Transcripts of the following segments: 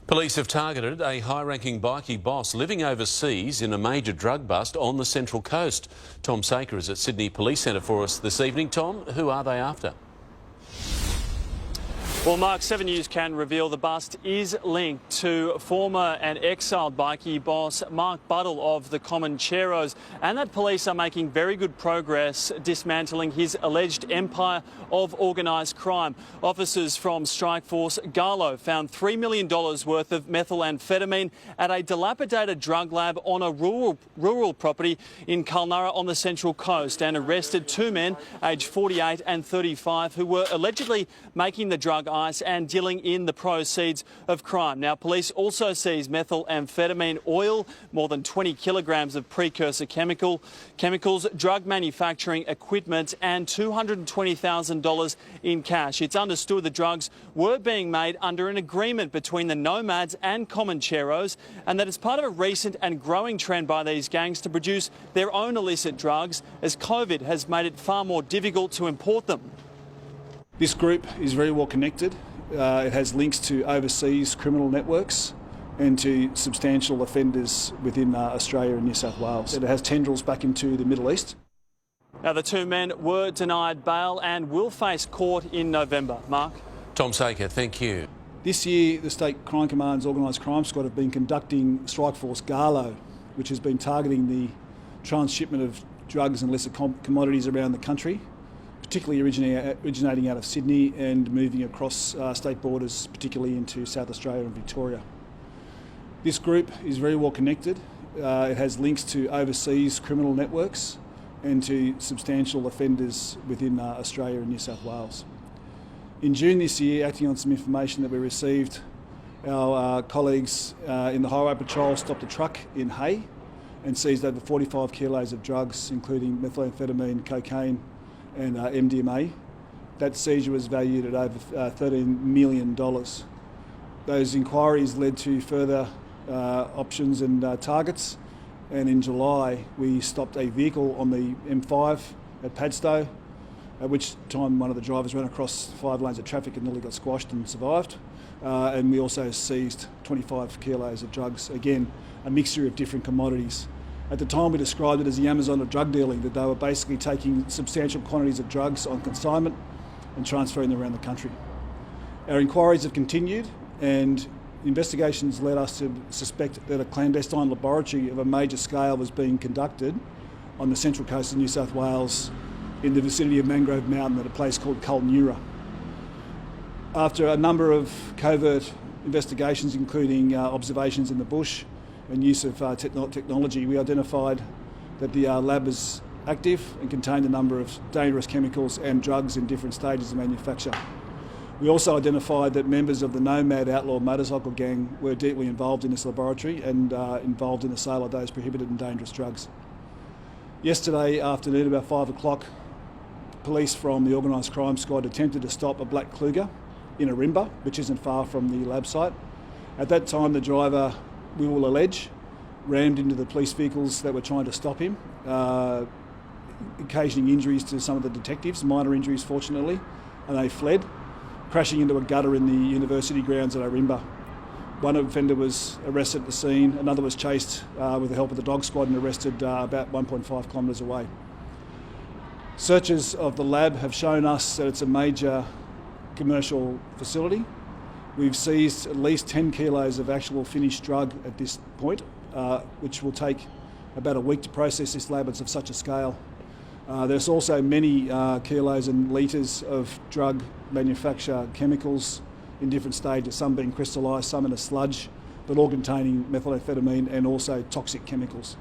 Police have targeted a high-ranking bikie boss living overseas in a major drug bust on the Central Coast. Tom Saker is at Sydney Police Centre for us this evening. Tom, who are they after? Well, Mark, 7 News can reveal the bust is linked to former and exiled bikie boss Mark Buddle of the Comancheros, and that police are making very good progress dismantling his alleged empire of organised crime. Officers from Strike Force Gala found $3 million worth of methamphetamine at a dilapidated drug lab on a rural property in Gala on the Central Coast and arrested two men aged 48 and 35 who were allegedly making the drug ice and dealing in the proceeds of crime. Now, police also seized methamphetamine oil, more than 20 kilograms of precursor chemicals, drug manufacturing equipment and $220,000 in cash. It's understood the drugs were being made under an agreement between the Nomads and Comancheros, and that it's part of a recent and growing trend by these gangs to produce their own illicit drugs, as COVID has made it far more difficult to import them. This group is very well connected. It has links to overseas criminal networks and to substantial offenders within Australia and New South Wales. It has tendrils back into the Middle East. Now, the two men were denied bail and will face court in November. Mark? Tom Saker, thank you. This year, the State Crime Command's Organised Crime Squad have been conducting Strike Force Gala, which has been targeting the transshipment of drugs and illicit commodities around the country, particularly originating out of Sydney and moving across state borders, particularly into South Australia and Victoria. This group is very well connected. It has links to overseas criminal networks and to substantial offenders within Australia and New South Wales. In June this year, acting on some information that we received, our colleagues in the Highway Patrol stopped a truck in Hay and seized over 45 kilos of drugs, including methamphetamine, cocaine and MDMA. That seizure was valued at over $13 million. Those inquiries led to further options and targets, and in July we stopped a vehicle on the M5 at Padstow, at which time one of the drivers ran across 5 lanes of traffic and nearly got squashed and survived. And we also seized 25 kilos of drugs, again a mixture of different commodities. At the time, we described it as the Amazon of drug dealing, that they were basically taking substantial quantities of drugs on consignment and transferring them around the country. Our inquiries have continued, and investigations led us to suspect that a clandestine laboratory of a major scale was being conducted on the Central Coast of New South Wales in the vicinity of Mangrove Mountain at a place called Kulnura. After a number of covert investigations, including observations in the bush and use of technology, we identified that the lab was active and contained a number of dangerous chemicals and drugs in different stages of manufacture. We also identified that members of the Nomad outlaw motorcycle gang were deeply involved in this laboratory and involved in the sale of those prohibited and dangerous drugs. Yesterday afternoon, about 5 o'clock, police from the Organised Crime Squad attempted to stop a black Kluger in Arimba, which isn't far from the lab site. At that time, the driver, we will allege, rammed into the police vehicles that were trying to stop him, occasioning injuries to some of the detectives, minor injuries fortunately, and they fled, crashing into a gutter in the university grounds at Arimba. One offender was arrested at the scene, another was chased with the help of the dog squad and arrested about 1.5 kilometres away. Searches of the lab have shown us that it's a major commercial facility. We've seized at least 10 kilos of actual finished drug at this point, which will take about a week to process. This lab is of such a scale. There's also many kilos and litres of drug manufacture chemicals in different stages, some being crystallised, some in a sludge, but all containing methamphetamine and also toxic chemicals,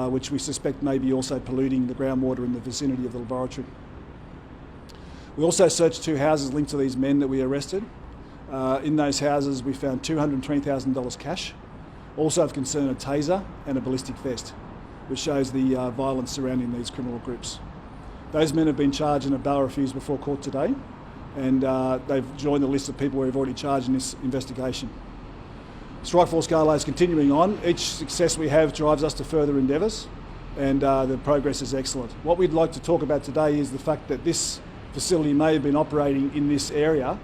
which we suspect may be also polluting the groundwater in the vicinity of the laboratory. We also searched 2 houses linked to these men that we arrested. In those houses we found $220,000 cash, also of concern a taser and a ballistic vest, which shows the violence surrounding these criminal groups. Those men have been charged in a bail refuse before court today, and they've joined the list of people we've already charged in this investigation. Strike Force Gala is continuing on. Each success we have drives us to further endeavours, and the progress is excellent. What we'd like to talk about today is the fact that this facility may have been operating in this area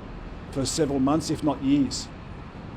for several months, if not years.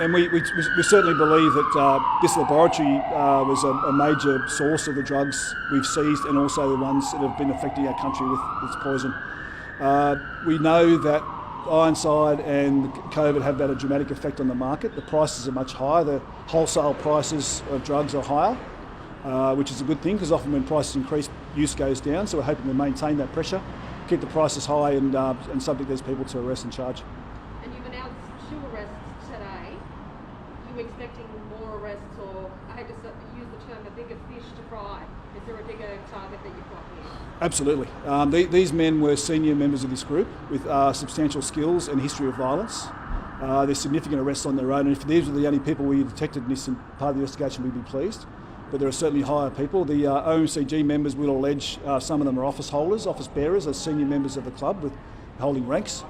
And we certainly believe that this laboratory was a major source of the drugs we've seized and also the ones that have been affecting our country with its poison. We know that Ironside and COVID have had a dramatic effect on the market. The prices are much higher. The wholesale prices of drugs are higher, which is a good thing because often when prices increase, use goes down. So we're hoping to maintain that pressure, keep the prices high and subject these people to arrest and charge. And you've announced 2 arrests today. Are you expecting more arrests, or I hate to use the term, a bigger fish to fry? Is there a bigger target that you've got here? Absolutely. These men were senior members of this group with substantial skills and history of violence. There's significant arrests on their own, and if these were the only people we detected in this part of the investigation, we'd be pleased. But there are certainly higher people. The OMCG members will allege some of them are office holders, office bearers, as senior members of the club with holding ranks,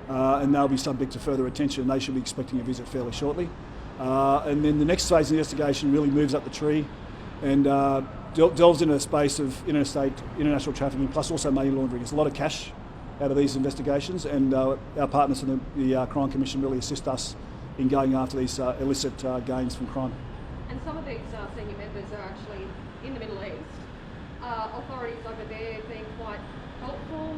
and they'll be subject to further attention. They should be expecting a visit fairly shortly. And then the next phase of the investigation really moves up the tree and delves into a space of international trafficking, plus also money laundering. There's a lot of cash out of these investigations, and our partners in the Crime Commission really assist us in going after these illicit gains from crime. And some of these senior members are actually in the Middle East. Authorities over there being quite helpful?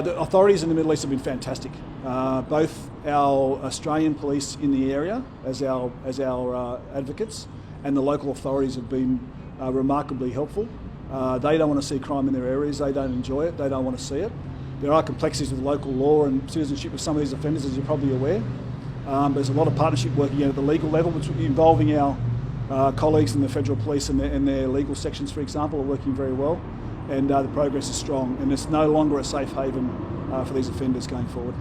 The authorities in the Middle East have been fantastic. Both our Australian police in the area as our advocates and the local authorities have been remarkably helpful. They don't want to see crime in their areas, they don't enjoy it, they don't want to see it. There are complexities with local law and citizenship with some of these offenders, as you're probably aware. There's a lot of partnership working at the legal level, which involving our colleagues in the federal police and their legal sections, for example, are working very well. And the progress is strong, and it's no longer a safe haven for these offenders going forward.